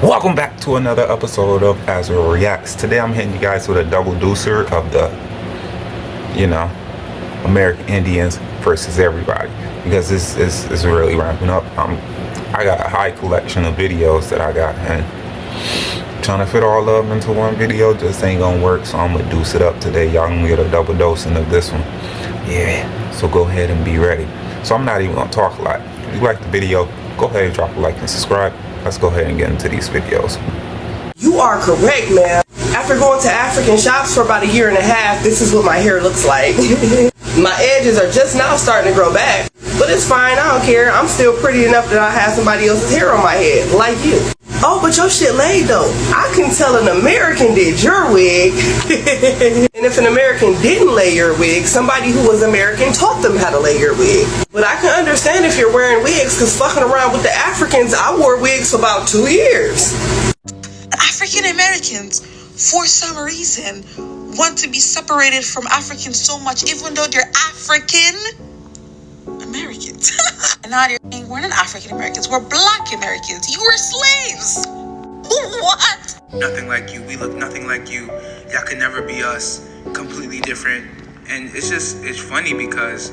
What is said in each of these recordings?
Welcome back to another episode of Azra Reacts. Today I'm hitting you guys with a double deucer of the, American Indians versus everybody. Because this is really ramping up. I got a high collection of videos that I got, and trying to fit all of them into one video just ain't gonna work. So I'm gonna deuce it up today. Y'all gonna get a double dosing of this one. Yeah, so go ahead and be ready. So I'm not even gonna talk a lot. If you like the video, go ahead and drop a like and subscribe. Let's go ahead and get into these videos. You are correct, man. After going to African shops for about a year and a half, this is what my hair looks like. My edges are just now starting to grow back, but it's fine, I don't care. I'm still pretty enough that I have somebody else's hair on my head, like you. Oh, but your shit laid though. I can tell an American did your wig. And if an American didn't lay your wig, somebody who was American taught them how to lay your wig. But I can understand if you're wearing wigs, because fucking around with the Africans, I wore wigs for about 2 years. African Americans, for some reason, want to be separated from Africans so much, even though they're African Americans. And now they're saying we're not African Americans, we're Black Americans. You were slaves. What? Nothing like you. We look nothing like you. Y'all could never be us. Completely different. And it's funny because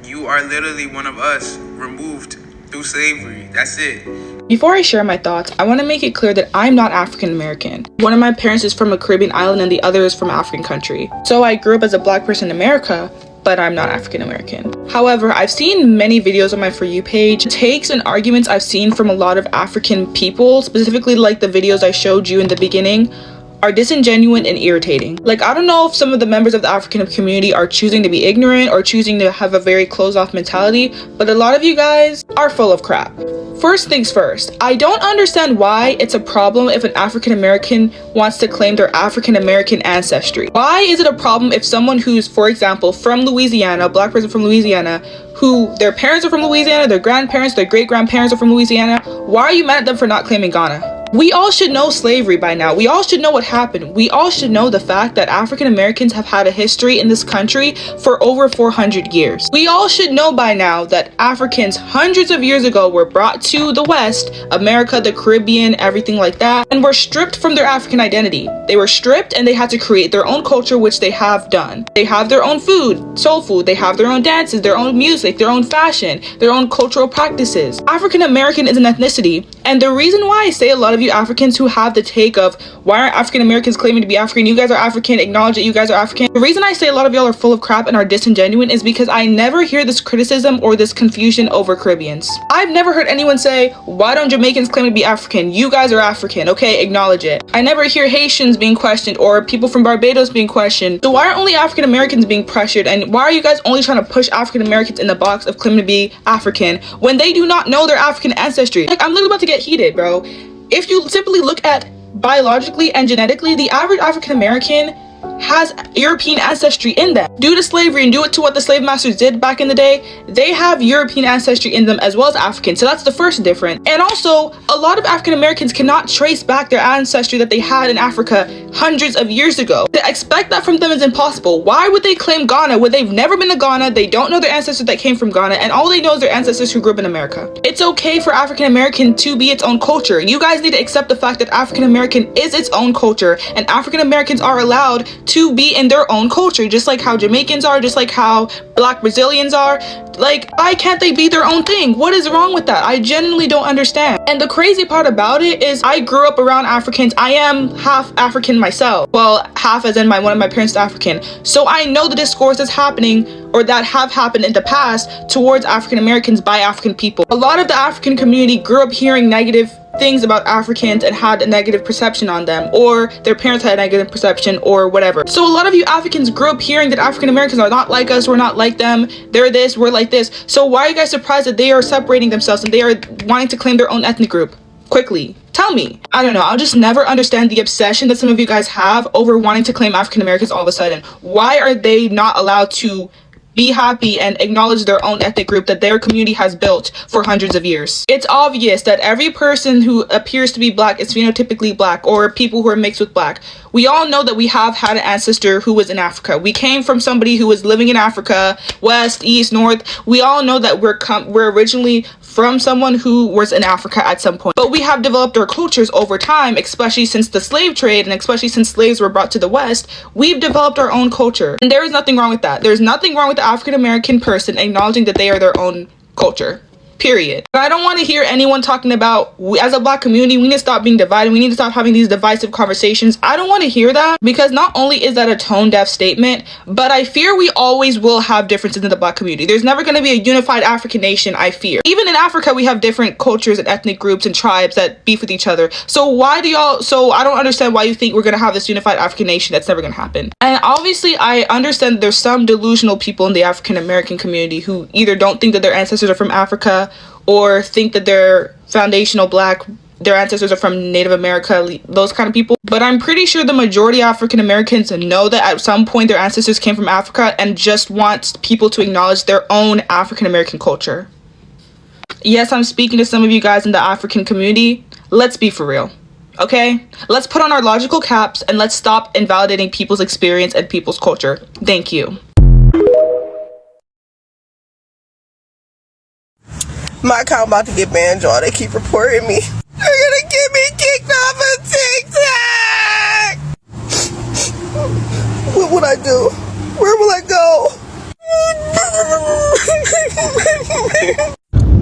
you are literally one of us, removed through slavery. That's it. Before I share my thoughts, I want to make it clear that I'm not African American. One of my parents is from a Caribbean island and the other is from an African country. So I grew up as a Black person in America, but I'm not African American. However, I've seen many videos on my For You page, takes and arguments I've seen from a lot of African people, specifically like the videos I showed you in the beginning, are disingenuous and irritating. Like, I don't know if some of the members of the African community are choosing to be ignorant or choosing to have a very closed-off mentality, but a lot of you guys are full of crap. First things first, I don't understand why it's a problem if an African American wants to claim their African American ancestry. Why is it a problem if someone who's, for example, from Louisiana, a Black person from Louisiana, who their parents are from Louisiana, their grandparents, their great-grandparents are from Louisiana, why are you mad at them for not claiming Ghana? We all should know slavery by now. We all should know what happened. We all should know the fact that African Americans have had a history in this country for over 400 years. We all should know by now that Africans hundreds of years ago were brought to the West, America, the Caribbean, everything like that, and were stripped from their African identity. They were stripped and they had to create their own culture, which they have done. They have their own food, soul food. They have their own dances, their own music, their own fashion, their own cultural practices. African American is an ethnicity, and the reason why I say a lot of you Africans who have the take of why aren't African Americans claiming to be African, you guys are African, acknowledge that you guys are African. The reason I say a lot of y'all are full of crap and are disingenuous is because I never hear this criticism or this confusion over Caribbeans. I've never heard anyone say, why don't Jamaicans claim to be African? You guys are African, okay, acknowledge it. I never hear Haitians being questioned or people from Barbados being questioned. So why are only African Americans being pressured, and why are you guys only trying to push African Americans in the box of claiming to be African when they do not know their African ancestry? Like, I'm literally about to get heated, bro. If you simply look at biologically and genetically, the average African American has European ancestry in them. Due to slavery and due to what the slave masters did back in the day, they have European ancestry in them as well as African. So that's the first difference. And also, a lot of African Americans cannot trace back their ancestry that they had in Africa hundreds of years ago. To expect that from them is impossible. Why would they claim Ghana when they've never been to Ghana, they don't know their ancestors that came from Ghana, and all they know is their ancestors who grew up in America? It's okay for African American to be its own culture. You guys need to accept the fact that African American is its own culture, and African Americans are allowed to be in their own culture, just like how Jamaicans are, just like how Black Brazilians are. Like, why can't they be their own thing? What is wrong with that? I genuinely don't understand. And the crazy part about it is I grew up around Africans. I am half African myself. Well, half as in one of my parents is African. So I know the discourse that's happening or that have happened in the past towards African Americans by African people. A lot of the African community grew up hearing negative things about Africans and had a negative perception on them, or their parents had a negative perception, or whatever. So a lot of you Africans grew up hearing that African Americans are not like us, we're not like them, they're this, we're like this. So why are you guys surprised that they are separating themselves and they are wanting to claim their own ethnic group? Quickly, tell me. I don't know, I'll just never understand the obsession that some of you guys have over wanting to claim African Americans all of a sudden. Why are they not allowed to be happy and acknowledge their own ethnic group that their community has built for hundreds of years? It's obvious that every person who appears to be Black is phenotypically Black, or people who are mixed with Black. We all know that we have had an ancestor who was in Africa. We came from somebody who was living in Africa, west, east, north. We all know that we're originally from someone who was in Africa at some point. But we have developed our cultures over time, especially since the slave trade and especially since slaves were brought to the West. We've developed our own culture. And there is nothing wrong with that. There's nothing wrong with the African American person acknowledging that they are their own culture. Period. But I don't want to hear anyone talking about, as a Black community, we need to stop being divided. We need to stop having these divisive conversations. I don't want to hear that, because not only is that a tone-deaf statement, but I fear we always will have differences in the Black community. There's never going to be a unified African nation, I fear. Even in Africa, we have different cultures and ethnic groups and tribes that beef with each other. So I don't understand why you think we're going to have this unified African nation. That's never going to happen. And obviously, I understand that there's some delusional people in the African American community who either don't think that their ancestors are from Africa or think that they're foundational Black, their ancestors are from Native America, those kind of people. But I'm pretty sure the majority of African Americans know that at some point their ancestors came from Africa and just want people to acknowledge their own African American culture. Yes, I'm speaking to some of you guys in the African community. Let's be for real, okay? Let's put on our logical caps and let's stop invalidating people's experience and people's culture. Thank you. My account about to get banned, y'all. They keep reporting me. They're gonna get me kicked off of TikTok. What would I do? Where will I go?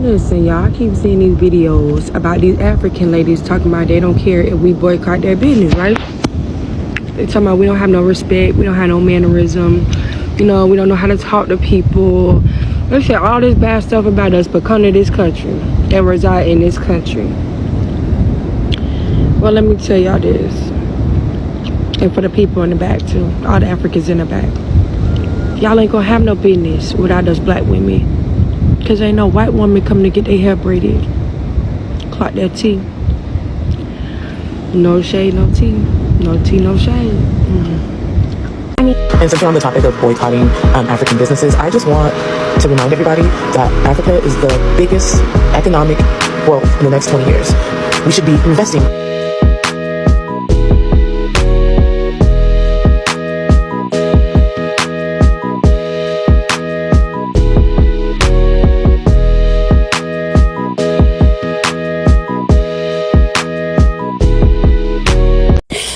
Listen, y'all, I keep seeing these videos about these African ladies talking about they don't care if we boycott their business, right? They talking about we don't have no respect, we don't have no mannerism, you know, we don't know how to talk to people. They say all this bad stuff about us, but come to this country and reside in this country. Well, let me tell y'all this, and for the people in the back too, all the Africans in the back, y'all ain't gonna have no business without us Black women, because ain't no white woman coming to get their hair braided, clock their tea. No shade, no tea. No tea, no shade. And since we're on the topic of boycotting African businesses, I just want to remind everybody that Africa is the biggest economic growth in the next 20 years. We should be investing.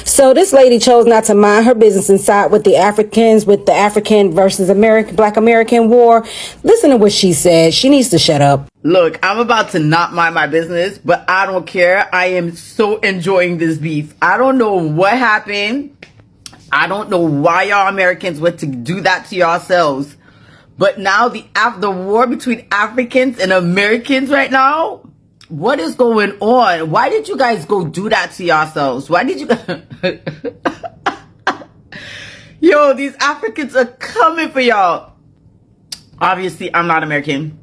So this lady chose not to mind her business and side with the Africans, with the African versus Black American war. Listen to what she said. She needs to shut up. Look, I'm about to not mind my business, but I don't care. I am so enjoying this beef. I don't know what happened. I don't know why y'all Americans went to do that to yourselves. But now the war between Africans and Americans right now, what is going on? Why did you guys go do that to yourselves? Why did you Yo, these Africans are coming for y'all. Obviously, I'm not American.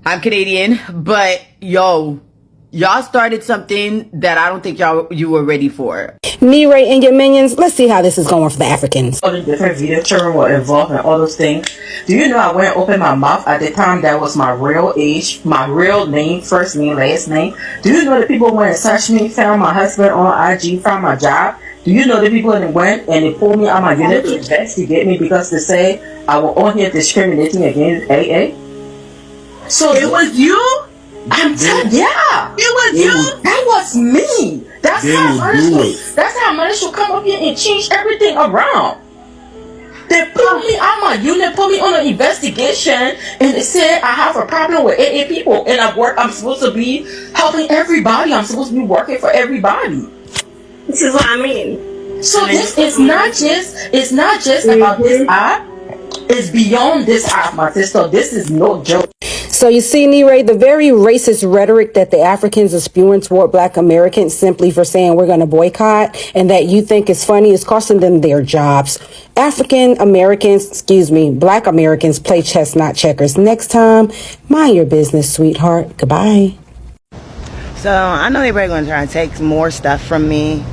I'm Canadian, but y'all started something that I don't think you were ready for. Ray and your minions, let's see how this is going for the Africans. All the different video children were involved in all those things. Do you know I went and opened my mouth at the time? That was my real age, my real name, first name, last name. Do you know the people went and searched me, found my husband on IG, found my job? Do you know the people that went and they pulled me out my unit to investigate me because they say I was on here discriminating against AA? So it was you? Yeah, it was you. That was me. That's how managed to come up here and change everything around. They pulled me out my unit, put me on an investigation, and they said I have a problem with AA people, and I'm supposed to be helping everybody. I'm supposed to be working for everybody. This is what I mean. So this is not just about this app. It's beyond this app, my sister. This is no joke. So you see, Ray, the very racist rhetoric that the Africans are spewing toward Black Americans simply for saying we're going to boycott and that you think is funny is costing them their jobs. African Americans, Black Americans play chess, not checkers. Next time, mind your business, sweetheart. Goodbye. So I know they're probably going to try and take more stuff from me,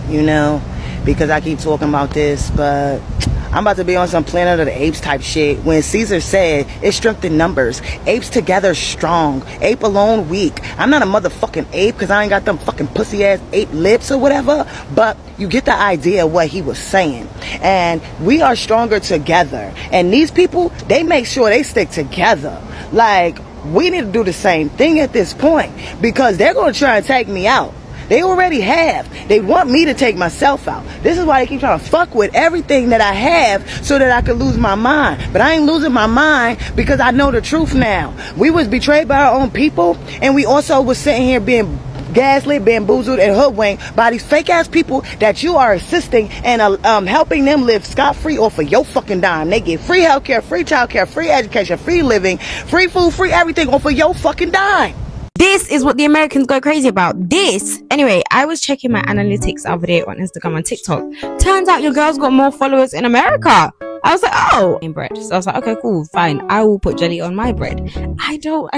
because I keep talking about this, but I'm about to be on some Planet of the Apes type shit. When Caesar said it's strength in numbers, apes together strong, ape alone weak. I'm not a motherfucking ape because I ain't got them fucking pussy ass ape lips or whatever, but you get the idea of what he was saying. And we are stronger together. And these people, they make sure they stick together. Like, we need to do the same thing at this point, because they're going to try and take me out. They already have. They want me to take myself out. This is why they keep trying to fuck with everything that I have so that I could lose my mind. But I ain't losing my mind because I know the truth now. We was betrayed by our own people, and we also was sitting here being gaslit, bamboozled, and hoodwinked by these fake ass people that you are assisting and helping them live scot-free off of your fucking dime. They get free healthcare, free childcare, free education, free living, free food, free everything off of your fucking dime. This is what the Americans go crazy about. This. Anyway, I was checking my analytics the other day on Instagram and TikTok. Turns out your girl's got more followers in America. I was like, oh, in bread. So I was like, okay, cool, fine. I will put jelly on my bread. I don't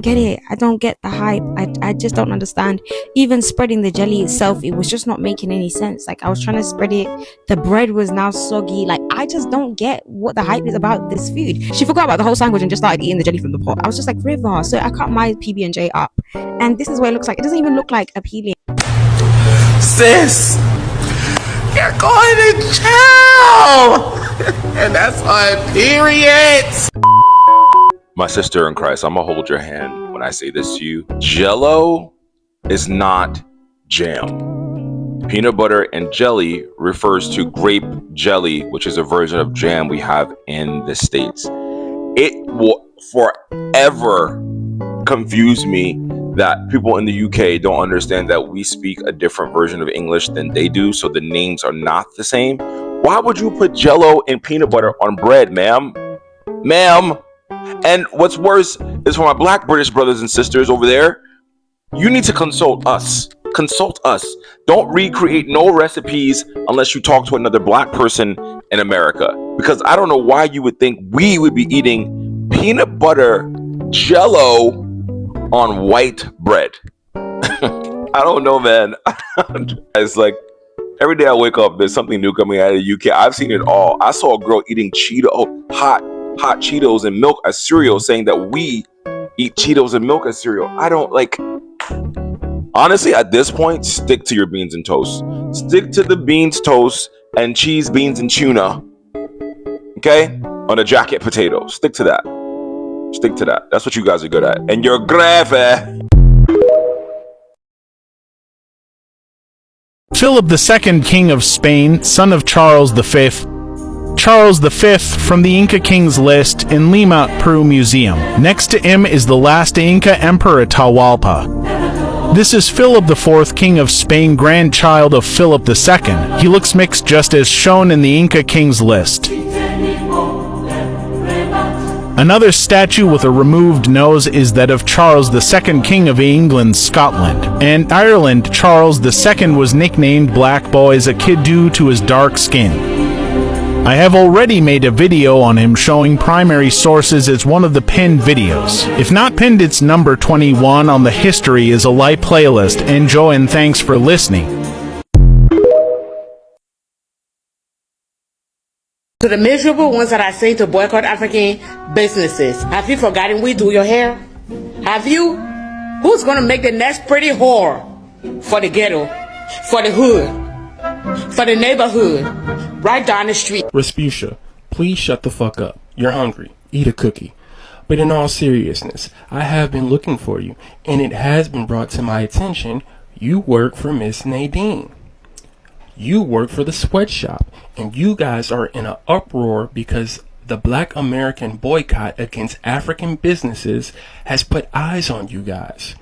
get it. I don't get the hype. I just don't understand. Even spreading the jelly itself, it was just not making any sense. Like, I was trying to spread it. The bread was now soggy. Like, I just don't get what the hype is about this food. She forgot about the whole sandwich and just started eating the jelly from the pot. I was just like, River. So I cut my PB&J up. And this is what it looks like. It doesn't even look like appealing. Sis, you're going to jail! And that's on periods. My sister in Christ, I'm gonna hold your hand when I say this to you. Jello is not jam. Peanut butter and jelly refers to grape jelly, which is a version of jam we have in the States. It will forever confuse me that people in the UK don't understand that we speak a different version of English than they do, so the names are not the same. Why would you put Jello and peanut butter on bread, ma'am? Ma'am. And what's worse is for my black British brothers and sisters over there, you need to consult us. Consult us. Don't recreate no recipes unless you talk to another black person in America. Because I don't know why you would think we would be eating peanut butter Jello on white bread. I don't know, man. It's like every day I wake up, there's something new coming out of the UK. I've seen it all. I saw a girl eating hot Cheetos and milk as cereal, saying that we eat Cheetos and milk as cereal. I don't like. Honestly, at this point, stick to your beans and toast. Stick to the beans, toast, and cheese, beans, and tuna. Okay? On a jacket potato. Stick to that. Stick to that. That's what you guys are good at. And you're gravy. Philip II, King of Spain, son of Charles V. Charles V from the Inca Kings list in Lima, Peru Museum. Next to him is the last Inca Emperor Atahualpa. This is Philip IV, King of Spain, grandchild of Philip II. He looks mixed just as shown in the Inca Kings list. Another statue with a removed nose is that of Charles II, King of England, Scotland, and Ireland. Charles II was nicknamed Black Boy as a kid due to his dark skin. I have already made a video on him showing primary sources as one of the pinned videos. If not pinned, it's number 21 on the History is a Light playlist. Enjoy and thanks for listening. To the miserable ones that I say to boycott African businesses, have you forgotten we do your hair? Have you? Who's gonna make the next pretty whore for the ghetto, for the hood, for the neighborhood, right down the street? Respucia, please shut the fuck up. You're hungry. Eat a cookie. But in all seriousness, I have been looking for you, and it has been brought to my attention you work for Miss Nadine. You work for the sweatshop, and you guys are in an uproar because the Black American boycott against African businesses has put eyes on you guys.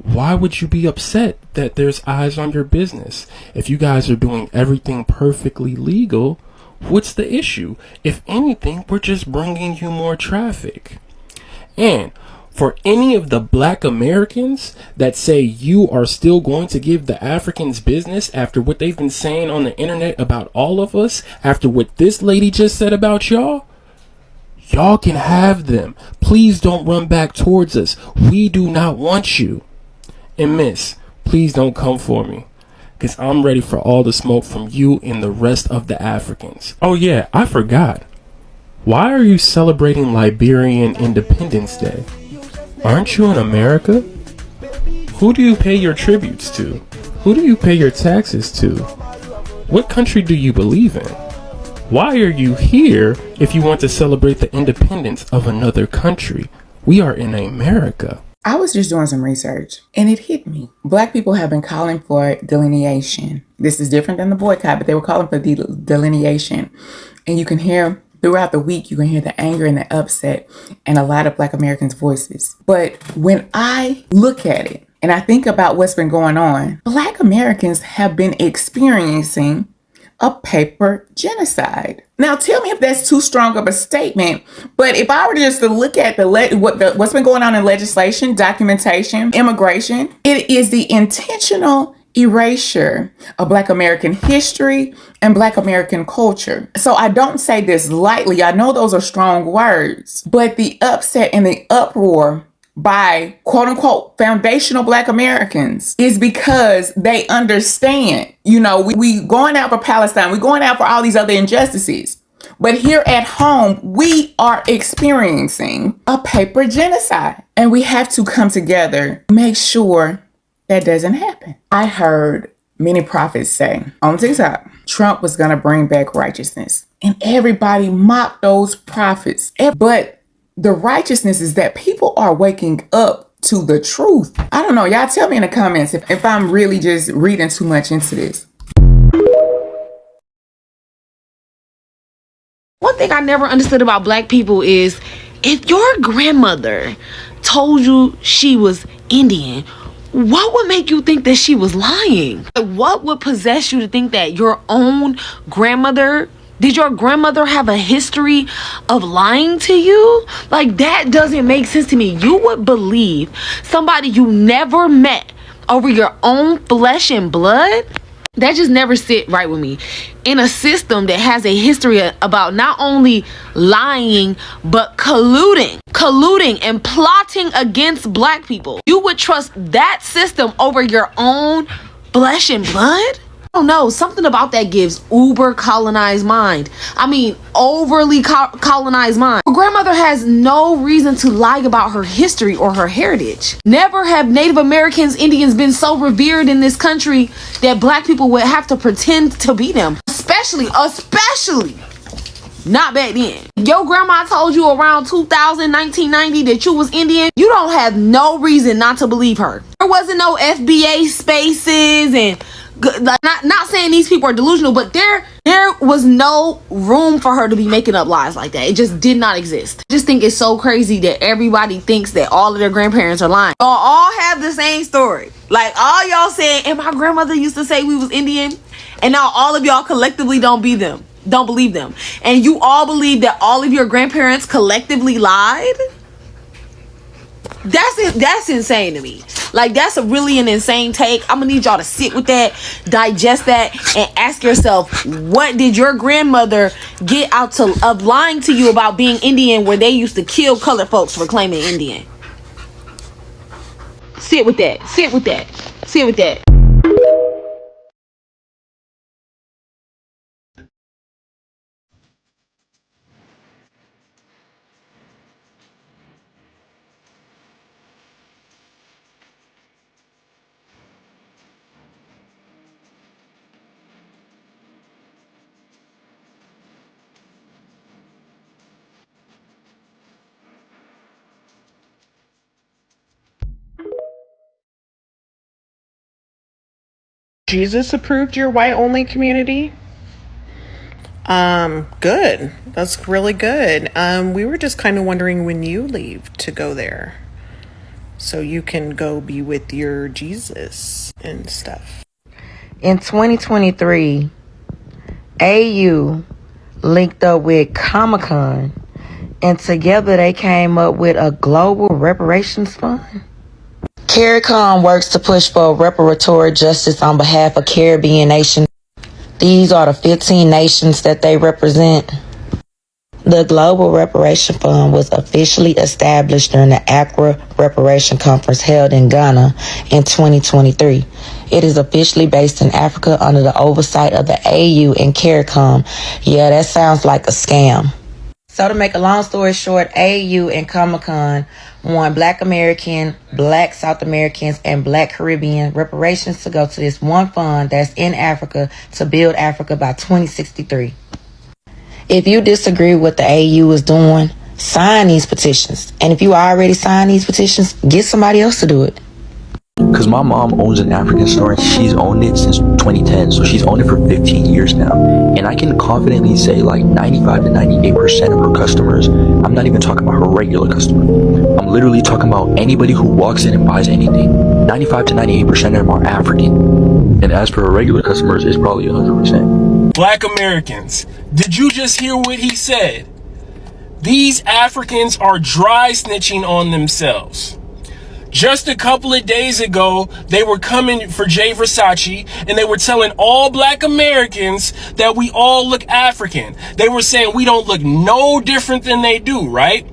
Why would you be upset that there's eyes on your business? If you guys are doing everything perfectly legal, what's the issue? If anything, we're just bringing you more traffic. And for any of the Black Americans that say you are still going to give the Africans business after what they've been saying on the internet about all of us, after what this lady just said about y'all, y'all can have them. Please don't run back towards us. We do not want you. And miss, please don't come for me, because I'm ready for all the smoke from you and the rest of the Africans. Oh yeah, I forgot. Why are you celebrating Liberian Independence Day? Aren't you in America? Who do you pay your tributes to? Who do you pay your taxes to? What country do you believe in? Why are you here if you want to celebrate the independence of another country? We are in America. I was just doing some research and it hit me. Black people have been calling for delineation. This is different than the boycott, but they were calling for delineation. And you can hear throughout the week, you can hear the anger and the upset in a lot of Black Americans' voices. But when I look at it and I think about what's been going on, Black Americans have been experiencing a paper genocide. Now, tell me if that's too strong of a statement, but if I were just to look at what's been going on in legislation, documentation, immigration, it is the intentional erasure of Black American history and Black American culture. So I don't say this lightly. I know those are strong words, but the upset and the uproar by quote unquote foundational Black Americans is because they understand, we going out for Palestine, we're going out for all these other injustices. But here at home, we are experiencing a paper genocide and we have to come together, make sure that doesn't happen. I heard many prophets say on TikTok, Trump was going to bring back righteousness and everybody mocked those prophets. But the righteousness is that people are waking up to the truth. I don't know. Y'all tell me in the comments if I'm really just reading too much into this. One thing I never understood about Black people is if your grandmother told you she was Indian, what would make you think that she was lying? What would possess you to think that your own grandmother... Did your grandmother have a history of lying to you? Like, that doesn't make sense to me. You would believe somebody you never met over your own flesh and blood? That just never sit right with me. In a system that has a history about not only lying, but colluding and plotting against Black people. You would trust that system over your own flesh and blood? I don't know, something about that gives uber colonized mind. I mean, overly colonized mind. Your grandmother has no reason to lie about her history or her heritage. Never have Native Americans, Indians been so revered in this country that Black people would have to pretend to be them. Especially not back then. Your grandma told you around 2000, 1990 that you was Indian. You don't have no reason not to believe her. There wasn't no FBA spaces and not saying these people are delusional, but there was no room for her to be making up lies like that. It just did not exist. I just think it's so crazy that everybody thinks that all of their grandparents are lying. Y'all all have the same story. Like, all y'all saying, and my grandmother used to say we was Indian, and now all of y'all collectively don't believe them. And you all believe that all of your grandparents collectively lied? That's insane to me. Like, that's really an insane take. I'm gonna need y'all to sit with that, digest that, and ask yourself, what did your grandmother get out of lying to you about being Indian, where they used to kill colored folks for claiming Indian? Sit with that. Jesus approved your white only community? Good. That's really good. We were just kind of wondering when you leave to go there, so you can go be with your Jesus and stuff. In 2023, AU linked up with Comic-Con, and together they came up with a global reparations fund. CARICOM works to push for reparatory justice on behalf of Caribbean nations. These are the 15 nations that they represent. The Global Reparation Fund was officially established during the Accra Reparation Conference held in Ghana in 2023. It is officially based in Africa under the oversight of the AU and CARICOM. Yeah, that sounds like a scam. So to make a long story short, AU and Comic-Con won Black American, Black South Americans, and Black Caribbean reparations to go to this one fund that's in Africa to build Africa by 2063. If you disagree with what the AU is doing, sign these petitions. And if you already signed these petitions, get somebody else to do it. Because my mom owns an African store. She's owned it since 2010, so she's owned it for 15 years now. And I can confidently say like 95 to 98% of her customers, I'm not even talking about her regular customer. I'm literally talking about anybody who walks in and buys anything. 95 to 98% of them are African. And as for her regular customers, it's probably 100%. Black Americans, did you just hear what he said? These Africans are dry snitching on themselves. Just a couple of days ago, they were coming for Jay Versace and they were telling all black Americans that we all look African. They were saying we don't look no different than they do, right?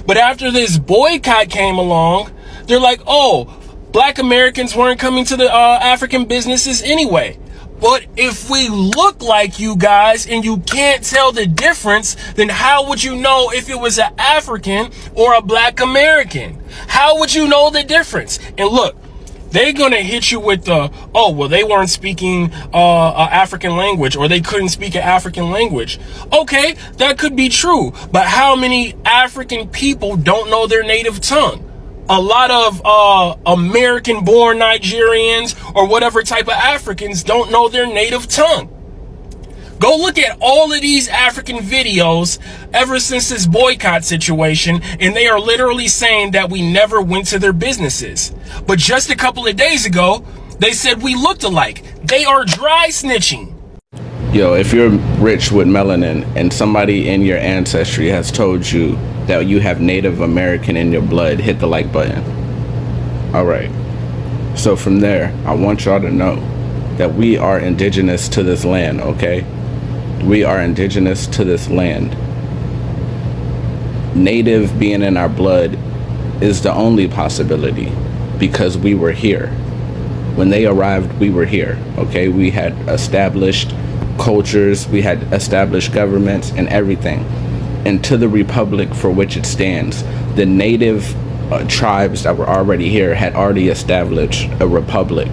But after this boycott came along, they're like, oh, black Americans weren't coming to the African businesses anyway. But if we look like you guys and you can't tell the difference, then how would you know if it was an African or a black American? How would you know the difference? And look, they're going to hit you with the, oh, well, they weren't speaking African language or they couldn't speak an African language. Okay, that could be true. But how many African people don't know their native tongue? A lot of American-born Nigerians or whatever type of Africans don't know their native tongue. Go look at all of these African videos ever since this boycott situation, and they are literally saying that we never went to their businesses. But just a couple of days ago, they said we looked alike. They are dry snitching. Yo, if you're rich with melanin and somebody in your ancestry has told you that you have Native American in your blood, hit the like button. All right. So from there, I want y'all to know that we are indigenous to this land, okay? We are indigenous to this land. Native being in our blood is the only possibility because we were here. When they arrived, we were here, okay? We had established cultures, we had established governments and everything. And to the republic for which it stands, the native tribes that were already here had already established a republic,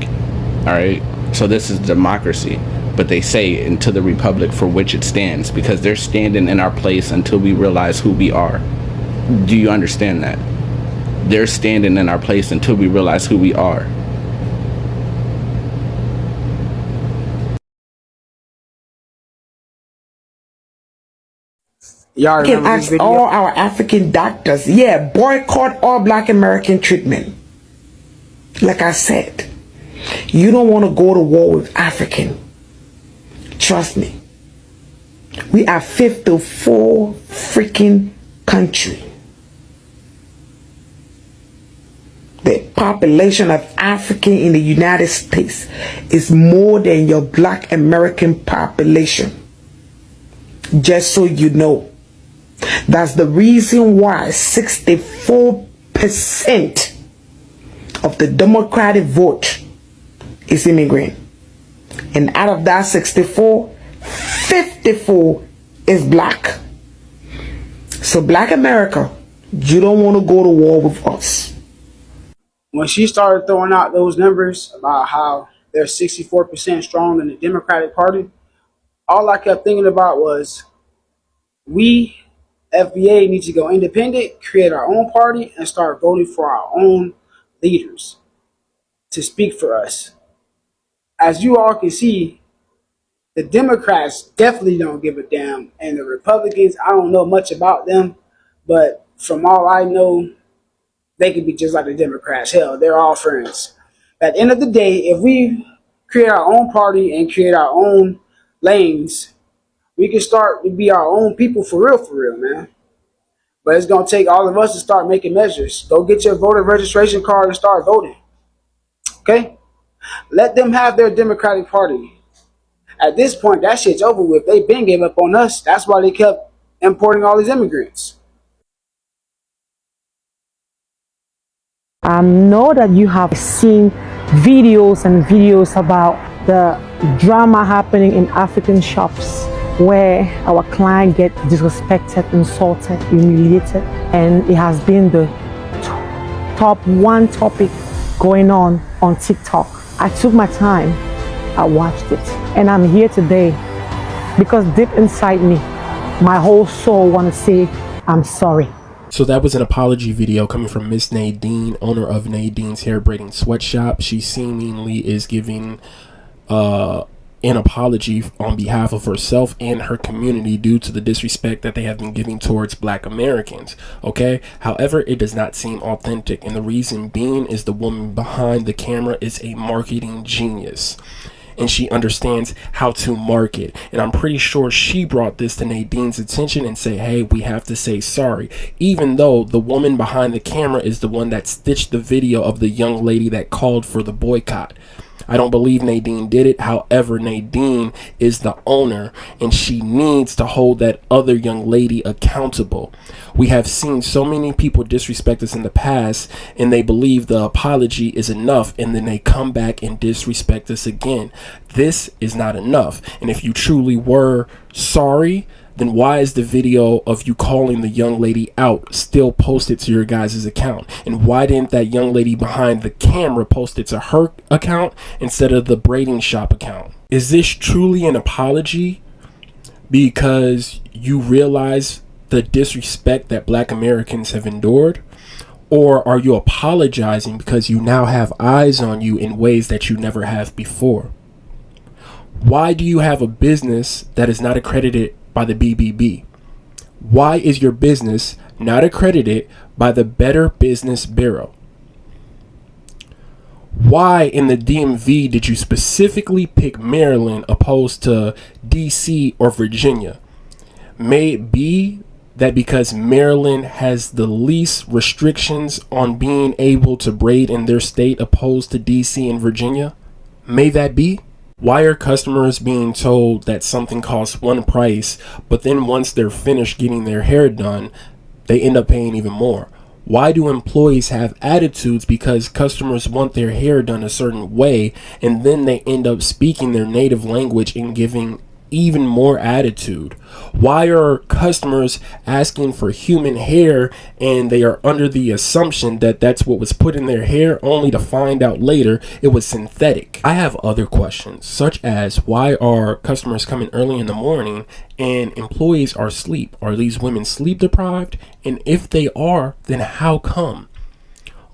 all right? So this is democracy, but they say into the republic for which it stands because they're standing in our place until we realize who we are. Do you understand that? They're standing in our place until we realize who we are. Y'all can ask all our African doctors, yeah, boycott all black American treatment. Like I said, you don't want to go to war with African. Trust me. We are 54 freaking country. The population of African in the United States is more than your black American population. Just so you know. That's the reason why 64% of the Democratic vote is immigrant. And out of that 64, 54 is black. So black America, you don't want to go to war with us. When she started throwing out those numbers about how they're 64% strong in the Democratic Party, all I kept thinking about was we, FBA, need to go independent, create our own party, and start voting for our own leaders to speak for us. As you all can see, the Democrats definitely don't give a damn, and the Republicans, I don't know much about them, but from all I know, they could be just like the Democrats. Hell, they're all friends. At the end of the day, if we create our own party and create our own lanes, we can start to be our own people for real, man. But it's going to take all of us to start making measures. Go get your voter registration card and start voting. Okay? Let them have their Democratic Party. At this point, that shit's over with. They've been gave up on us. That's why they kept importing all these immigrants. I know that you have seen videos and videos about the drama happening in African shops where our client get disrespected, insulted, humiliated, and it has been the top one topic going on TikTok. I took my time, I watched it, and I'm here today because deep inside me, my whole soul want to say, I'm sorry. So that was an apology video coming from Miss Nadine, owner of Nadine's Hair Braiding Sweatshop. She seemingly is giving an apology on behalf of herself and her community due to the disrespect that they have been giving towards Black Americans. Okay, however, it does not seem authentic, and the reason being is the woman behind the camera is a marketing genius, and she understands how to market. And I'm pretty sure she brought this to Nadine's attention and say, hey, we have to say sorry, even though the woman behind the camera is the one that stitched the video of the young lady that called for the boycott. I don't believe Nadine did it. However, Nadine is the owner, and she needs to hold that other young lady accountable. We have seen so many people disrespect us in the past, and they believe the apology is enough, and then they come back and disrespect us again. This is not enough. And if you truly were sorry, then why is the video of you calling the young lady out still posted to your guys' account? And why didn't that young lady behind the camera post it to her account instead of the braiding shop account? Is this truly an apology because you realize the disrespect that Black Americans have endured? Or are you apologizing because you now have eyes on you in ways that you never have before? Why do you have a business that is not accredited by the BBB? Why is your business not accredited by the Better Business Bureau? Why in the DMV did you specifically pick Maryland opposed to DC or Virginia? May it be that because Maryland has the least restrictions on being able to braid in their state opposed to DC and Virginia? May that be? Why are customers being told that something costs one price, but then once they're finished getting their hair done, they end up paying even more? Why do employees have attitudes because customers want their hair done a certain way, and then they end up speaking their native language and giving even more attitude? Why are customers asking for human hair and they are under the assumption that that's what was put in their hair, only to find out later it was synthetic? I have other questions, such as why are customers coming early in the morning and employees are asleep? Are these women sleep deprived? And if they are, then how come?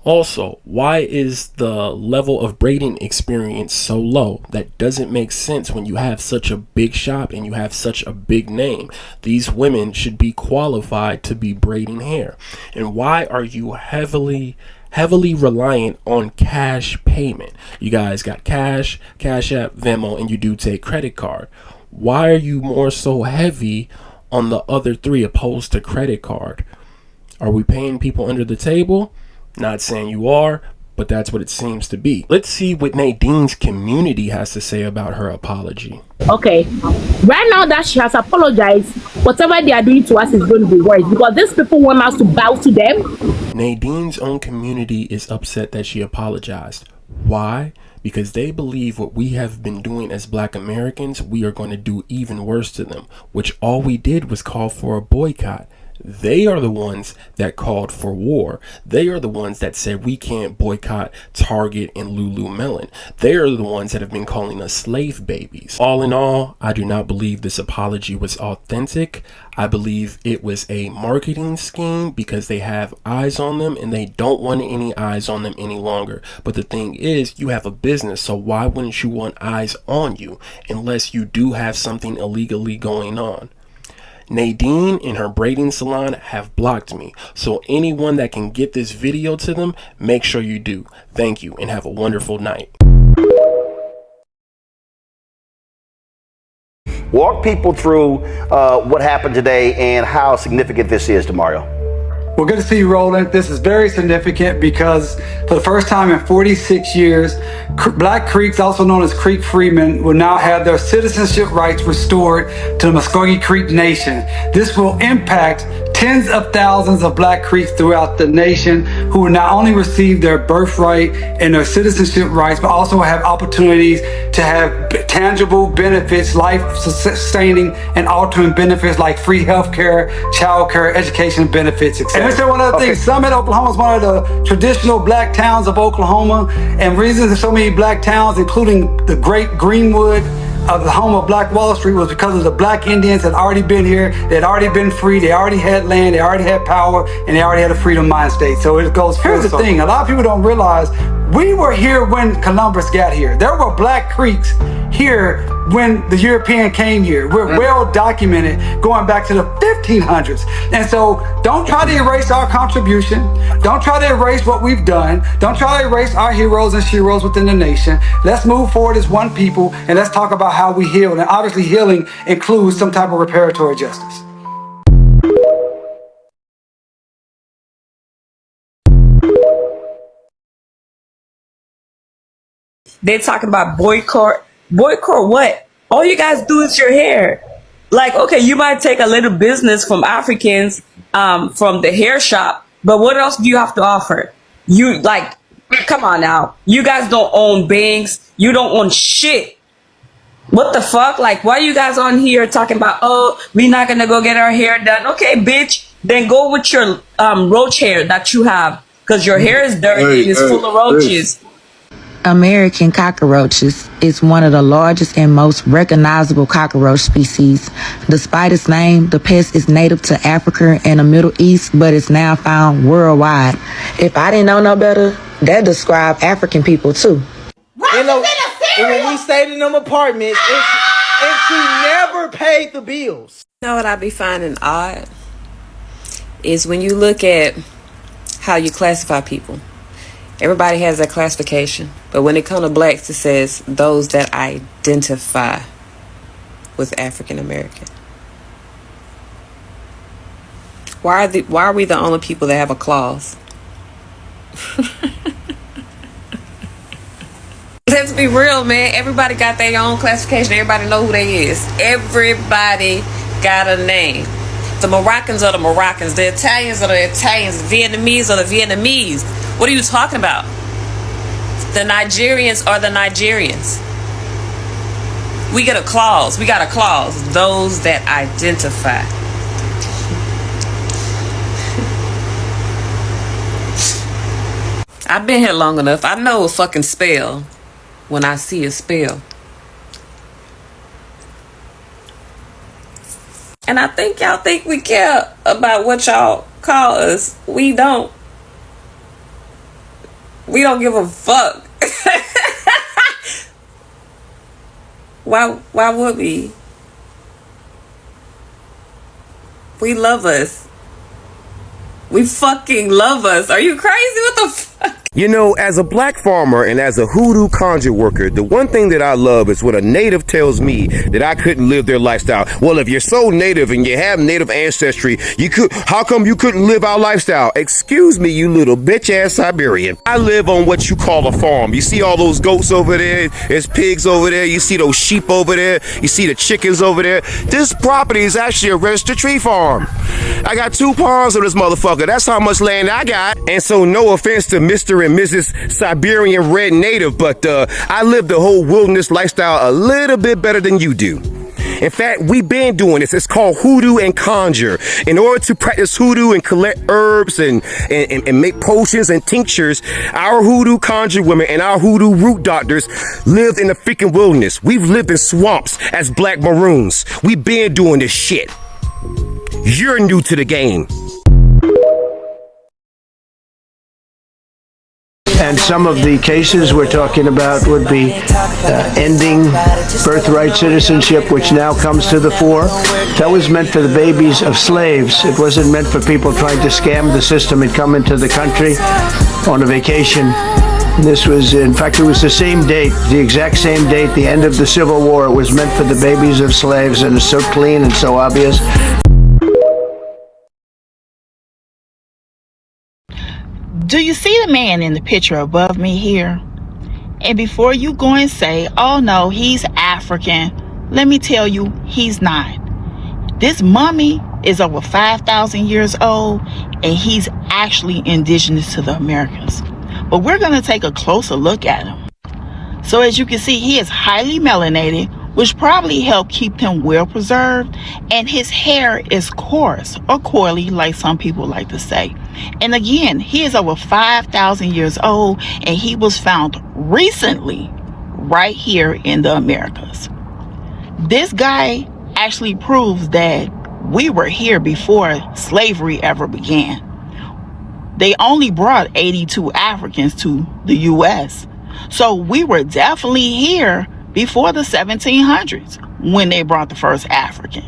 Also, why is the level of braiding experience so low? That doesn't make sense when you have such a big shop and you have such a big name. These women should be qualified to be braiding hair. And why are you heavily reliant on cash payment? You guys got Cash App, Venmo, and you do take credit card. Why are you more so heavy on the other three opposed to credit card? Are we paying people under the table? Not saying you are, but that's what it seems to be. Let's see what Nadine's community has to say about her apology. Okay, right now that she has apologized, whatever they are doing to us is going to be worse because these people want us to bow to them. Nadine's own community is upset that she apologized. Why? Because they believe what we have been doing as Black Americans, we are going to do even worse to them, which all we did was call for a boycott. They are the ones that called for war. They are the ones that said we can't boycott Target and Lululemon. They are the ones that have been calling us slave babies. All in all, I do not believe this apology was authentic. I believe it was a marketing scheme because they have eyes on them and they don't want any eyes on them any longer. But the thing is, you have a business, so why wouldn't you want eyes on you unless you do have something illegally going on? Nadine and her braiding salon have blocked me, so anyone that can get this video to them, make sure you do. Thank you and have a wonderful night. Walk people through what happened today and how significant this is to Mario. Well, good to see you, Roland. This is very significant because for the first time in 46 years, Black Creeks, also known as Creek Freemen, will now have their citizenship rights restored to the Muskogee Creek Nation. This will impact tens of thousands of Black Creeks throughout the nation who will not only receive their birthright and their citizenship rights, but also have opportunities to have tangible benefits, life-sustaining and altering benefits like free health care, child care, education benefits, etc. And let me say one other thing. Summit, Oklahoma is one of the traditional Black towns of Oklahoma, and reasons there's so many Black towns, including the great Greenwood, of the home of Black Wall Street was because of the Black Indians that had already been here, they had already been free, they already had land, they already had power, and they already had a freedom mind state. So it goes, here's the thing, a lot of people don't realize, we were here when Columbus got here. There were Black Creeks here when the European came here. We're well documented going back to the 1500s. And so don't try to erase our contribution. Don't try to erase what we've done. Don't try to erase our heroes and sheroes within the nation. Let's move forward as one people and let's talk about how we heal. And obviously healing includes some type of reparatory justice. They're talking about boycott what? All you guys do is your hair. Like, okay, you might take a little business from Africans, from the hair shop, but what else do you have to offer? You, like, come on now. You guys don't own banks. You don't own shit. What the fuck? Like, why you guys on here talking about, oh, we're not gonna go get our hair done? Okay, bitch, then go with your roach hair that you have, because your hair is dirty and it's full of roaches. American cockroaches is one of the largest and most recognizable cockroach species. Despite its name, the pest is native to Africa and the Middle East, but it's now found worldwide. If I didn't know no better, that describes African people too. And when we stayed in them apartments, and she never paid the bills. You know what I be finding odd is when you look at how you classify people. Everybody has that classification, but when it comes to blacks, it says those that identify with African American. Why are we the only people that have a clause? Let's be real, man. Everybody got their own classification. Everybody know who they is. Everybody got a name. The Moroccans are the Moroccans. The Italians are the Italians. The Vietnamese are the Vietnamese. What are you talking about? The Nigerians are the Nigerians. We get a clause. We got a clause. Those that identify. I've been here long enough. I know a fucking spell when I see a spell. And I think y'all think we care about what y'all call us. We don't. We don't give a fuck. Why would we? We love us. We fucking love us. Are you crazy? What the fuck? You know, as a black farmer and as a hoodoo conjure worker, the one thing that I love is when a native tells me that I couldn't live their lifestyle. Well, if you're so native and you have native ancestry, how come you couldn't live our lifestyle? Excuse me, you little bitch ass Siberian. I live on what you call a farm. You see all those goats over there? There's pigs over there. You see those sheep over there? You see the chickens over there? This property is actually a registered tree farm. I got 2 ponds of this motherfucker. That's how much land I got. And so no offense to Mr. and Mrs. Siberian Red Native, but I live the whole wilderness lifestyle a little bit better than you do. In fact, we've been doing this. It's called hoodoo and conjure. In order to practice hoodoo and collect herbs and make potions and tinctures, our hoodoo conjure women and our hoodoo root doctors lived in the freaking wilderness. We've lived in swamps as black maroons. We've been doing this shit. You're new to the game. And some of the cases we're talking about would be ending birthright citizenship, which now comes to the fore. That was meant for the babies of slaves. It wasn't meant for people trying to scam the system and come into the country on a vacation. This was, in fact, it was the same date, the exact same date, the end of the Civil War. It was meant for the babies of slaves, and it's so clean and so obvious. Do you see the man in the picture above me here? And before you go and say, oh no, he's African, let me tell you, he's not. This mummy is over 5,000 years old, and he's actually indigenous to the Americas. But we're going to take a closer look at him. So as you can see, he is highly melanated, which probably helped keep him well preserved, and his hair is coarse or coily, like some people like to say. And again, he is over 5,000 years old, and he was found recently right here in the Americas. This guy actually proves that we were here before slavery ever began. They only brought 82 Africans to the U.S. So we were definitely here before the 1700s when they brought the first African.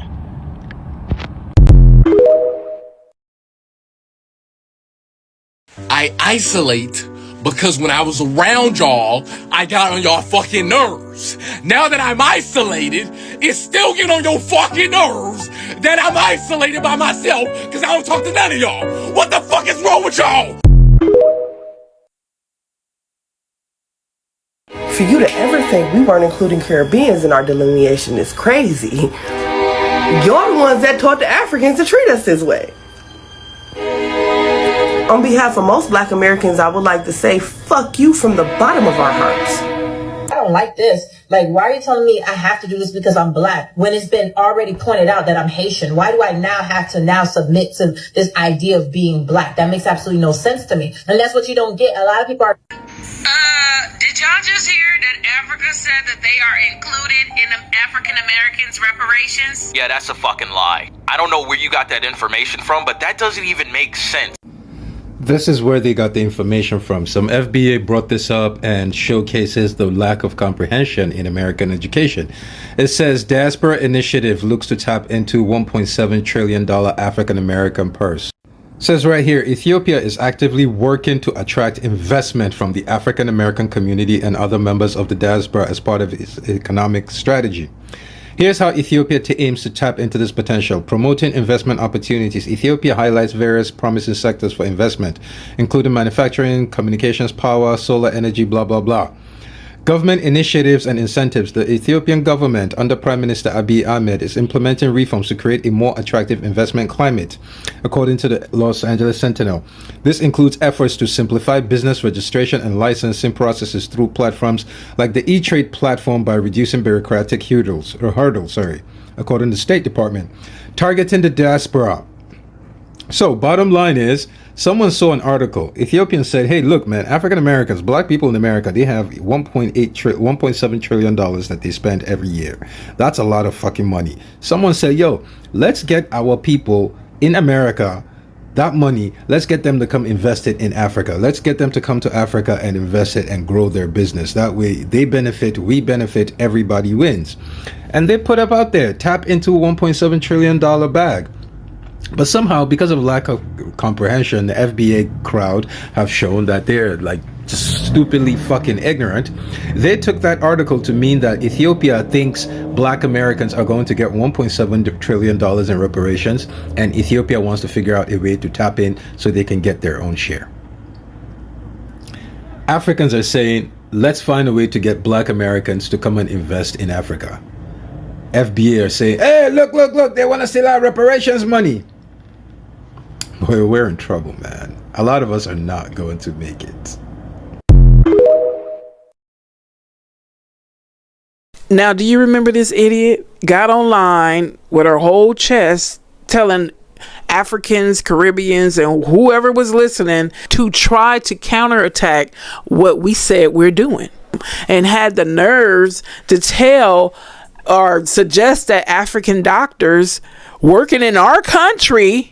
I isolate because when I was around y'all, I got on y'all fucking nerves. Now that I'm isolated, it's still getting on your fucking nerves that I'm isolated by myself because I don't talk to none of y'all. What the fuck is wrong with y'all? For you to ever think we weren't including Caribbeans in our delineation is crazy. You're the ones that taught the Africans to treat us this way. On behalf of most Black Americans, I would like to say fuck you from the bottom of our hearts. I don't like this. Like, why are you telling me I have to do this because I'm Black when it's been already pointed out that I'm Haitian? Why do I now have to submit to this idea of being Black? That makes absolutely no sense to me. And that's what you don't get. A lot of people are... Did y'all just hear that Africa said that they are included in African Americans' reparations? Yeah, that's a fucking lie. I don't know where you got that information from, but that doesn't even make sense. This is where they got the information from. Some FBA brought this up and showcases the lack of comprehension in American education. It says Diaspora Initiative looks to tap into $1.7 trillion African American purse. It says right here, Ethiopia is actively working to attract investment from the African American community and other members of the diaspora as part of its economic strategy. Here's how Ethiopia aims to tap into this potential. Promoting investment opportunities. Ethiopia highlights various promising sectors for investment, including manufacturing, communications, power, solar energy, blah, blah, blah. Government initiatives and incentives. The Ethiopian government, under Prime Minister Abiy Ahmed, is implementing reforms to create a more attractive investment climate, according to the Los Angeles Sentinel. This includes efforts to simplify business registration and licensing processes through platforms like the E-Trade platform by reducing bureaucratic hurdles, according to the State Department. Targeting the diaspora. So, bottom line is, someone saw an article. Ethiopians said, hey, look, man, African Americans, Black people in America, they have $1.7 trillion that they spend every year. That's a lot of fucking money. Someone said, yo, let's get our people in America that money. Let's get them to come invest it in Africa. Let's get them to come to Africa and invest it and grow their business. That way they benefit, we benefit, everybody wins. And they put up out there, tap into a $1.7 trillion bag. But somehow, because of lack of comprehension, the FBA crowd have shown that they're like just stupidly fucking ignorant. They took that article to mean that Ethiopia thinks Black Americans are going to get $1.7 trillion in reparations, and Ethiopia wants to figure out a way to tap in so they can get their own share. Africans are saying, let's find a way to get Black Americans to come and invest in Africa. FBA are saying, hey, look, they want to steal our reparations money. We're in trouble, man. A lot of us are not going to make it. Now, do you remember this idiot got online with her whole chest telling Africans, Caribbeans, and whoever was listening to try to counterattack what we said we're doing, and had the nerves to tell or suggest that African doctors working in our country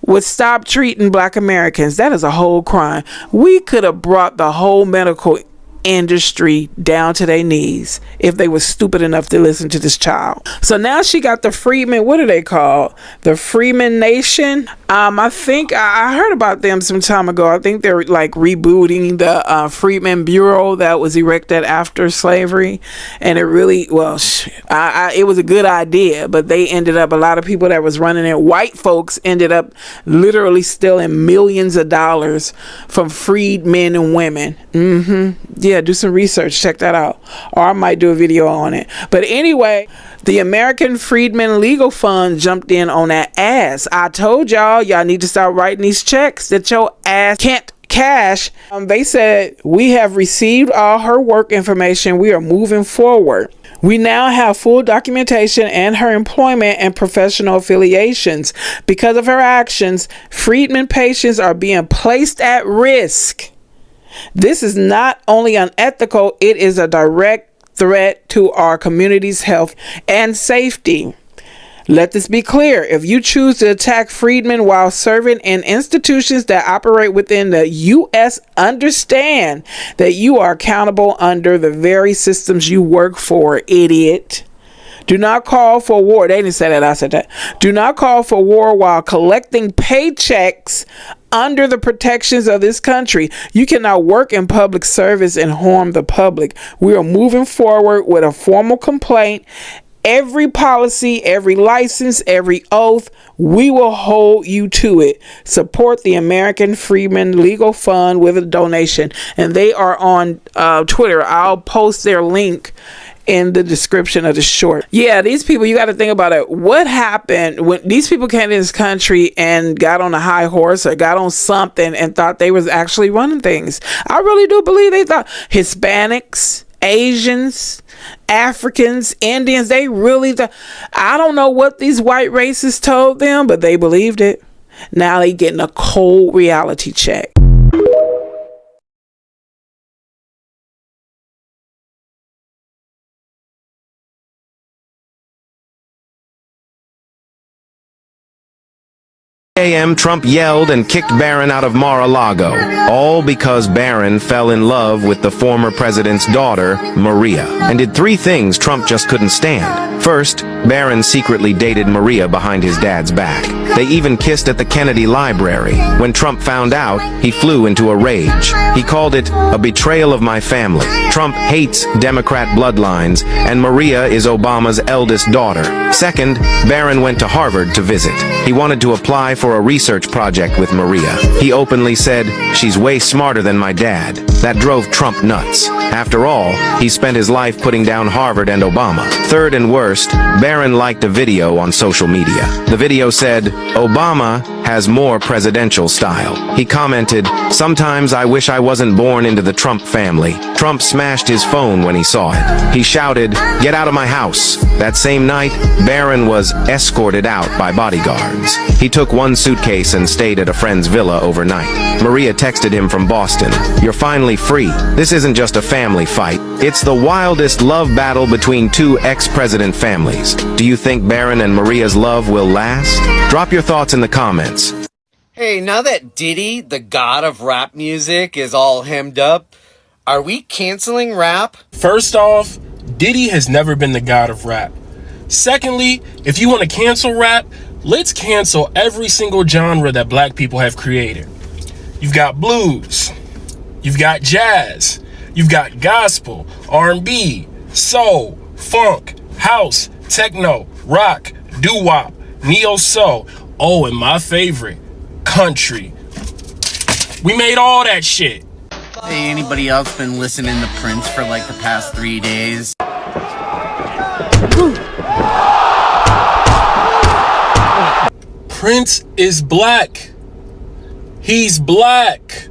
would stop treating Black Americans. That is a whole crime. We could have brought the whole medical industry down to their knees if they were stupid enough to listen to this child. So now she got the Freedmen, what are they called? The Freedmen Nation. I think I heard about them some time ago. I think they're like rebooting the Freedmen Bureau that was erected after slavery, and it really, it was a good idea, but they ended up, a lot of people that was running it, white folks, ended up literally stealing millions of dollars from freed men and women. Yeah, do some research, check that out, or I might do a video on it. But anyway, the American Freedmen Legal Fund jumped in on that ass. I told y'all need to start writing these checks that your ass can't cash. They said, we have received all her work information. We are moving forward. We now have full documentation and her employment and professional affiliations. Because of her actions, Freedmen patients are being placed at risk. This is not only unethical, it is a direct threat to our community's health and safety. Let this be clear. If you choose to attack freedmen while serving in institutions that operate within the U.S., understand that you are accountable under the very systems you work for, idiot. Do not call for war. They didn't say that. I said that. Do not call for war while collecting paychecks under the protections of this country. You cannot work in public service and harm the public. We are moving forward with a formal complaint. Every policy, every license, every oath, we will hold you to it. Support the American Freedmen Legal Fund with a donation. And they are on Twitter. I'll post their link in the description of the short. Yeah, these people, you got to think about it. What happened when these people came to this country and got on a high horse or got on something and thought they was actually running things? I really do believe they thought Hispanics, Asians, Africans, Indians, they really I don't know what these white racists told them, but they believed it. Now they getting a cold reality check. A.M. Trump yelled and kicked Barron out of Mar-a-Lago, all because Barron fell in love with the former president's daughter, Maria, and did three things Trump just couldn't stand. First, Barron secretly dated Maria behind his dad's back. They even kissed at the Kennedy Library. When Trump found out, he flew into a rage. He called it a betrayal of my family. Trump hates Democrat bloodlines, and Maria is Obama's eldest daughter. Second, Barron went to Harvard to visit. He wanted to apply for a research project with Maria. He openly said, "She's way smarter than my dad." That drove Trump nuts. After all, he spent his life putting down Harvard and Obama. Third and worst, Barron liked a video on social media. The video said, "Obama has more presidential style." He commented, "Sometimes I wish I wasn't born into the Trump family." Trump smashed his phone when he saw it. He shouted, "Get out of my house." That same night, Barron was escorted out by bodyguards. He took one suitcase and stayed at a friend's villa overnight. Maria texted him from Boston, "You're finally free. This isn't just a family fight. It's the wildest love battle between two ex-president families. Do you think Barron and Maria's love will last?" Drop your thoughts in the comments. Hey, now that Diddy, the god of rap music, is all hemmed up, are we canceling rap? First off, Diddy has never been the god of rap. Secondly, if you want to cancel rap, let's cancel every single genre that black people have created. You've got blues, you've got jazz, you've got gospel, R&B, soul, funk, house, techno, rock, doo-wop, neo-soul. Oh, and my favorite, country. We made all that shit. Hey, anybody else been listening to Prince for like the past 3 days? Prince is black. He's black.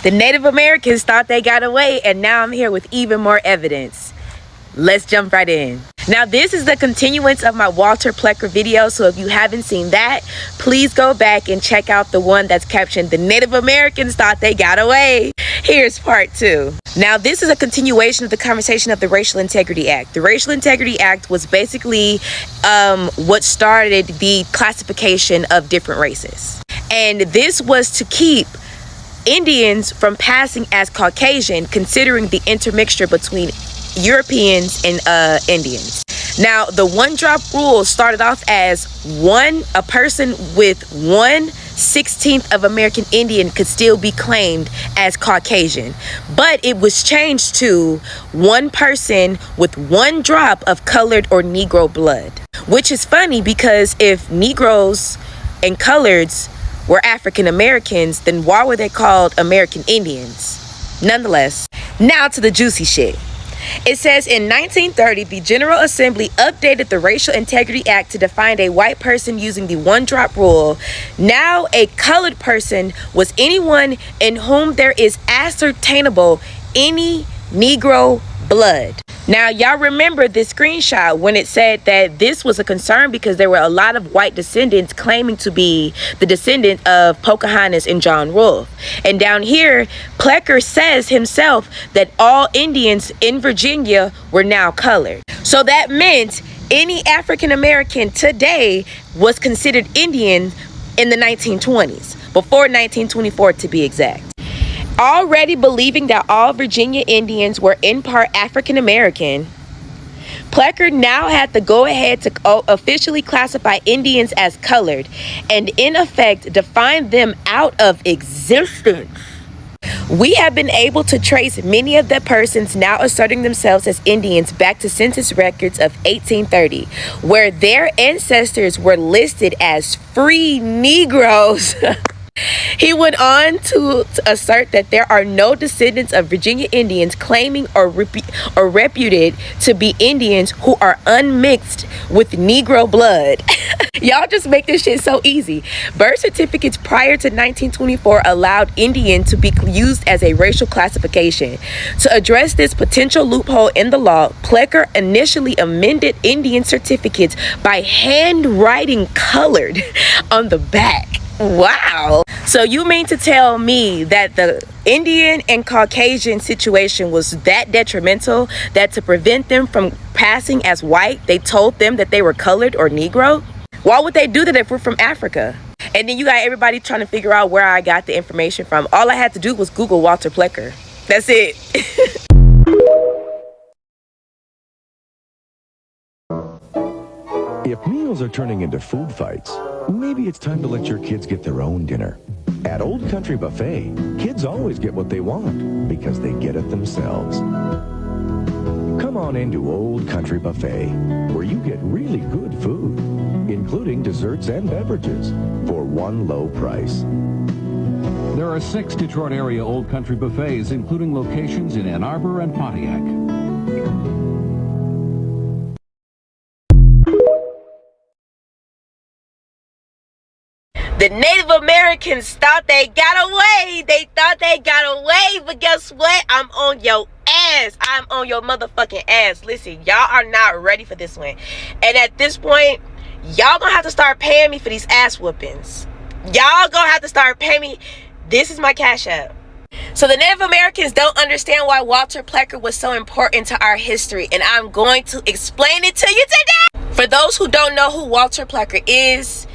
The Native Americans thought they got away, and now I'm here with even more evidence. Let's jump right in. Now, this is the continuance of my Walter Plecker video, so if you haven't seen that, please go back and check out the one that's captioned, "The Native Americans Thought They Got Away." Here's part 2. Now, this is a continuation of the conversation of the Racial Integrity Act. The Racial Integrity Act was basically what started the classification of different races. And this was to keep Indians from passing as Caucasian, considering the intermixture between Europeans and Indians. Now, the one drop rule started off as a person with 1/16 of American Indian could still be claimed as Caucasian, but it was changed to one person with 1 drop of colored or Negro blood, which is funny because if Negroes and coloreds were African Americans, then why were they called American Indians? Nonetheless, now to the juicy shit. It says in 1930, the General Assembly updated the Racial Integrity Act to define a white person using the one-drop rule. Now, a colored person was anyone in whom there is ascertainable any Negro blood. Now, y'all remember this screenshot when it said that this was a concern because there were a lot of white descendants claiming to be the descendant of Pocahontas and John Rolfe. And down here, Plecker says himself that all Indians in Virginia were now colored. So that meant any African American today was considered Indian in the 1920s, before 1924 to be exact. Already believing that all Virginia Indians were in part African American, Plecker now had the go-ahead to officially classify Indians as colored and in effect define them out of existence. We have been able to trace many of the persons now asserting themselves as Indians back to census records of 1830, where their ancestors were listed as free Negroes. He went on to assert that there are no descendants of Virginia Indians claiming or reputed to be Indians who are unmixed with Negro blood. Y'all just make this shit so easy. Birth certificates prior to 1924 allowed Indian to be used as a racial classification. To address this potential loophole in the law, Plecker initially amended Indian certificates by handwriting colored on the back. Wow. So you mean to tell me that the Indian and Caucasian situation was that detrimental that to prevent them from passing as white, they told them that they were colored or Negro? Why would they do that if we're from Africa? And then you got everybody trying to figure out where I got the information from. All I had to do was Google Walter Plecker. That's it. If meals are turning into food fights, maybe it's time to let your kids get their own dinner. At Old Country Buffet, kids always get what they want because they get it themselves. Come on into Old Country Buffet, where you get really good food, including desserts and beverages, for one low price. There are 6 Detroit area Old Country Buffets, including locations in Ann Arbor and Pontiac. The Native Americans thought they got away. They thought they got away. But guess what? I'm on your ass. I'm on your motherfucking ass. Listen, y'all are not ready for this one. And at this point, y'all gonna have to start paying me for these ass whoopings. Y'all gonna have to start paying me. This is my Cash App. So the Native Americans don't understand why Walter Plecker was so important to our history. And I'm going to explain it to you today. For those who don't know who Walter Plecker is,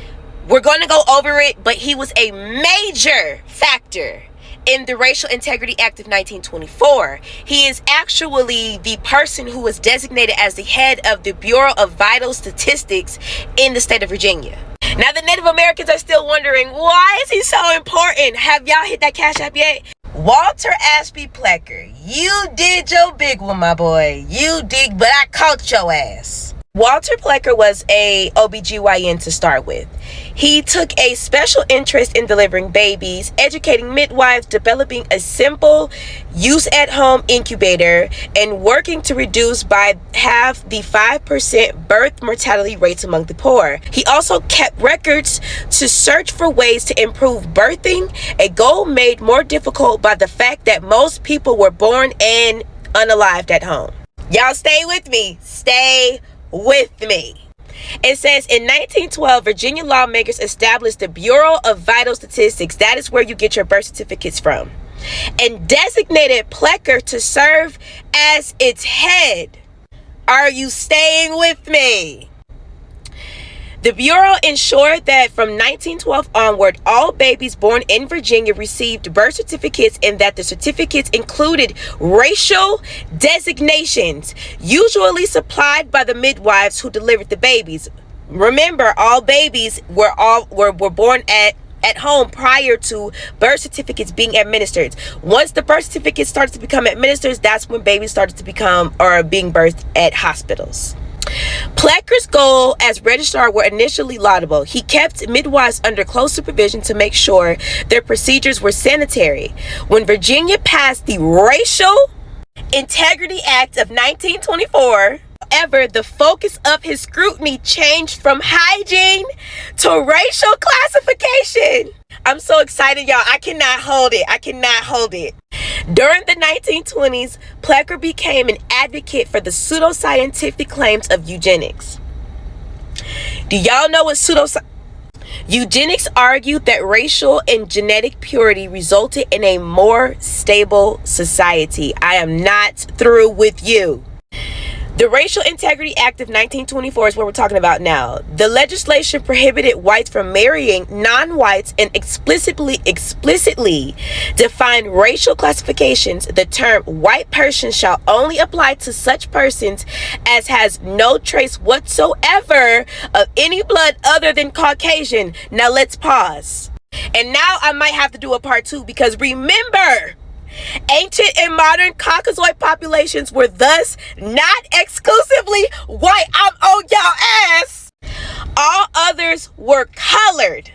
we're going to go over it, but he was a major factor in the Racial Integrity Act of 1924. He is actually the person who was designated as the head of the Bureau of Vital Statistics in the state of Virginia. Now, the Native Americans are still wondering, why is he so important? Have y'all hit that Cash App yet? Walter Ashby Plecker, you did your big one, my boy. You did, but I caught your ass. Walter Plecker was a OBGYN to start with. He took a special interest in delivering babies, educating midwives, developing a simple use-at-home incubator, and working to reduce by half the 5% birth mortality rates among the poor. He also kept records to search for ways to improve birthing, a goal made more difficult by the fact that most people were born and unalived at home. Y'all stay with me. Stay with me. It says in 1912, Virginia lawmakers established the Bureau of Vital Statistics. That is where you get your birth certificates from. And designated Plecker to serve as its head. Are you staying with me? The Bureau ensured that from 1912 onward, all babies born in Virginia received birth certificates and that the certificates included racial designations, usually supplied by the midwives who delivered the babies. Remember, all babies were born at home prior to birth certificates being administered. Once the birth certificates started to become administered, that's when babies started to become or being birthed at hospitals. Plecker's goal as registrar were initially laudable. He kept midwives under close supervision to make sure their procedures were sanitary. When Virginia passed the Racial Integrity Act of 1924. However, the focus of his scrutiny changed from hygiene to racial classification. I'm so excited, y'all. I cannot hold it. During the 1920s, Plecker became an advocate for the pseudoscientific claims of eugenics. Do y'all know what Eugenics argued that racial and genetic purity resulted in a more stable society. I am not through with you. The Racial Integrity Act of 1924 is what we're talking about now. The legislation prohibited whites from marrying non-whites and explicitly defined racial classifications. The term white person shall only apply to such persons as has no trace whatsoever of any blood other than Caucasian. Now let's pause. And now I might have to do a part 2 because remember, ancient and modern Caucasoid populations were thus not exclusively white. I'm on y'all ass. All others were colored.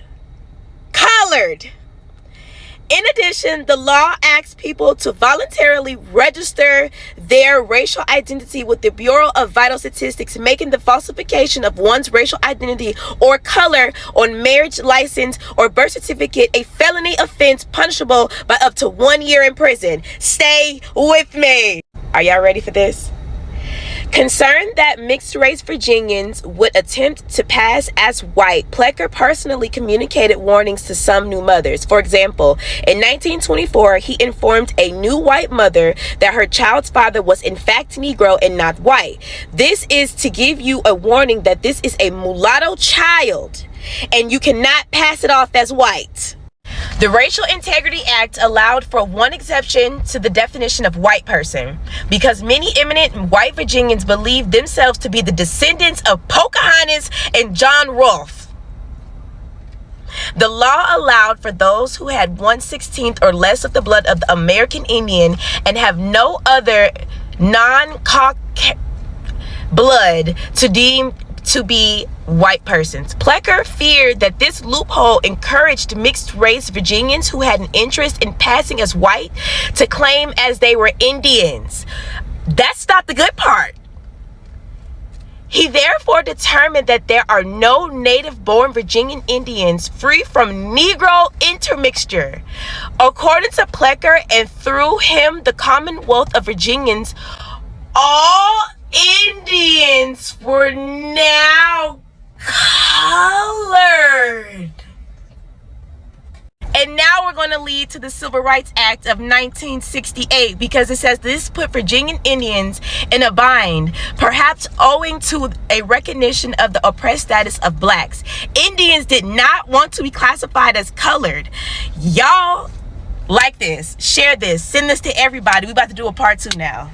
In addition, the law asks people to voluntarily register their racial identity with the Bureau of Vital Statistics, making the falsification of one's racial identity or color on marriage license or birth certificate a felony offense punishable by up to 1 year in prison. Stay with me. Are y'all ready for this? Concerned that mixed-race Virginians would attempt to pass as white, Plecker personally communicated warnings to some new mothers. For example, in 1924, he informed a new white mother that her child's father was in fact Negro and not white. This is to give you a warning that this is a mulatto child, and you cannot pass it off as white. The Racial Integrity Act allowed for one exception to the definition of white person because many eminent white Virginians believed themselves to be the descendants of Pocahontas and John Rolfe. The law allowed for those who had 1/16 or less of the blood of the American Indian and have no other non-Caucasian blood to be white persons. Plecker feared that this loophole encouraged mixed-race Virginians who had an interest in passing as white to claim as they were Indians. That's not the good part. He therefore determined that there are no native-born Virginian Indians free from Negro intermixture. According to Plecker and through him, the Commonwealth of Virginians, all Indians were now colored. And now we're going to lead to the Civil Rights Act of 1968 because it says this put Virginian Indians in a bind, perhaps owing to a recognition of the oppressed status of blacks. Indians did not want to be classified as colored. Y'all like this, share this, send this to everybody. We're about to do a part 2 now.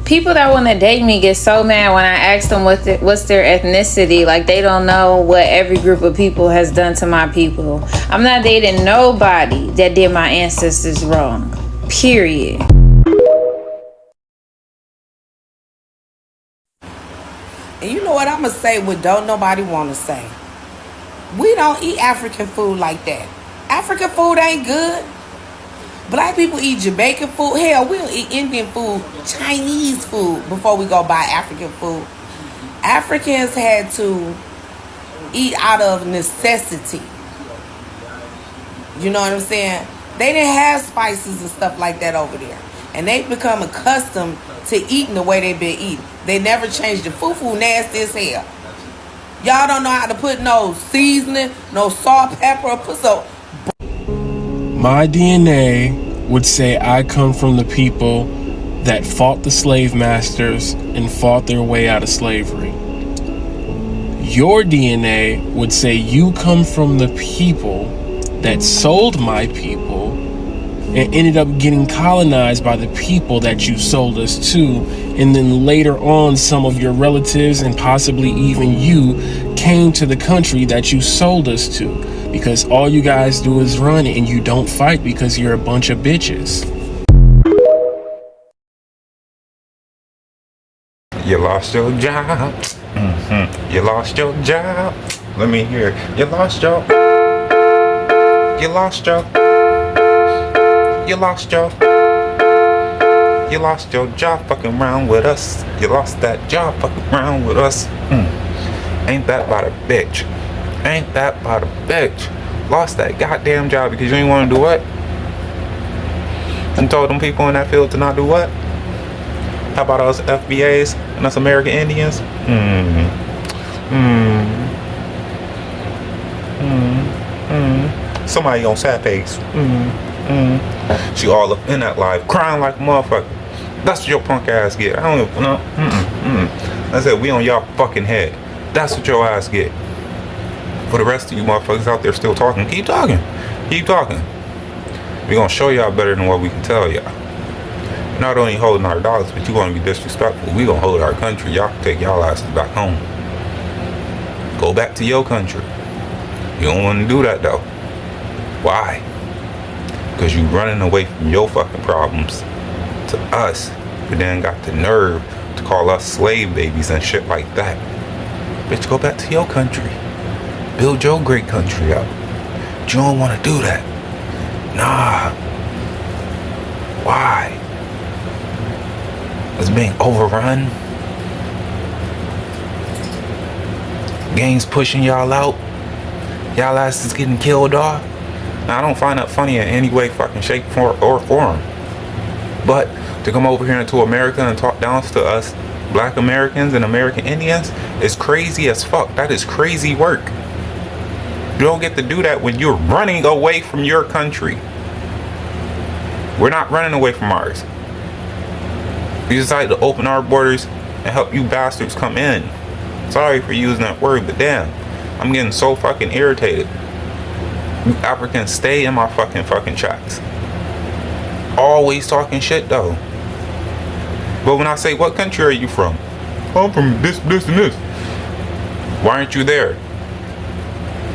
People that want to date me get so mad when I ask them what's their ethnicity. Like they don't know what every group of people has done to my people. I'm not dating nobody that did my ancestors wrong. Period. And you know what I'm going to say what don't nobody want to say. We don't eat African food like that. African food ain't good. Black people eat Jamaican food. Hell, we'll eat Indian food, Chinese food before we go buy African food. Africans had to eat out of necessity. You know what I'm saying? They didn't have spices and stuff like that over there. And they've become accustomed to eating the way they've been eating. They never changed the fufu nasty as hell. Y'all don't know how to put no seasoning, no salt, pepper, or put some... My DNA would say I come from the people that fought the slave masters and fought their way out of slavery. Your DNA would say you come from the people that sold my people and ended up getting colonized by the people that you sold us to, and then later on some of your relatives and possibly even you came to the country that you sold us to. Because all you guys do is run and you don't fight because you're a bunch of bitches. You lost your job. You lost your job. Let me hear. You lost your. You lost your job fucking around with us. You lost that job fucking around with us. Ain't that about a bitch? Ain't that about a bitch? Lost that goddamn job because you ain't want to do what? And told them people in that field to not do what? How about us FBAs and us American Indians? Somebody on Saturdays. She all up in that live, crying like a motherfucker. That's what your punk ass get. I don't even know. I said, we on y'all fucking head. That's what your ass get. For the rest of you motherfuckers out there still talking, keep talking. Keep talking. We gonna show y'all better than what we can tell y'all. Not only holding our dollars, but you gonna be disrespectful. We gonna hold our country. Y'all can take y'all asses back home. Go back to your country. You don't want to do that though. Why? Because you running away from your fucking problems to us, but then got the nerve to call us slave babies and shit like that. Bitch, go back to your country. Build your great country up. But you don't want to do that. Nah. Why? It's being overrun. Gangs pushing y'all out. Y'all asses getting killed off. Now, I don't find that funny in any way, fucking shape, or form. But to come over here into America and talk down to us Black Americans and American Indians is crazy as fuck. That is crazy work. You don't get to do that when you're running away from your country. We're not running away from ours. We decided to open our borders and help you bastards come in. Sorry for using that word, but damn, I'm getting so fucking irritated. You Africans stay in my fucking tracks. Always talking shit though. But when I say, what country are you from? I'm from this, and this. Why aren't you there?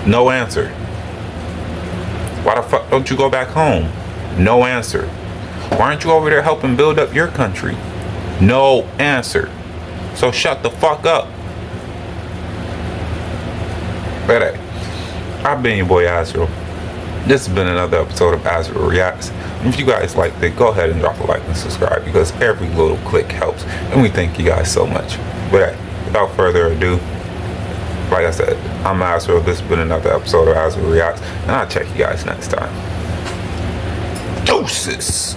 No answer. Why the fuck don't you go back home? No answer. Why aren't you over there helping build up your country? No answer. So shut the fuck up. But hey, I've been your boy Azrael. This has been another episode of Azrael Reacts. And if you guys liked it, go ahead and drop a like and subscribe, because every little click helps. And we thank you guys so much. But hey, without further ado, like I said, I'm Azrael. This has been another episode of Azrael Reacts. And I'll check you guys next time. Deuces!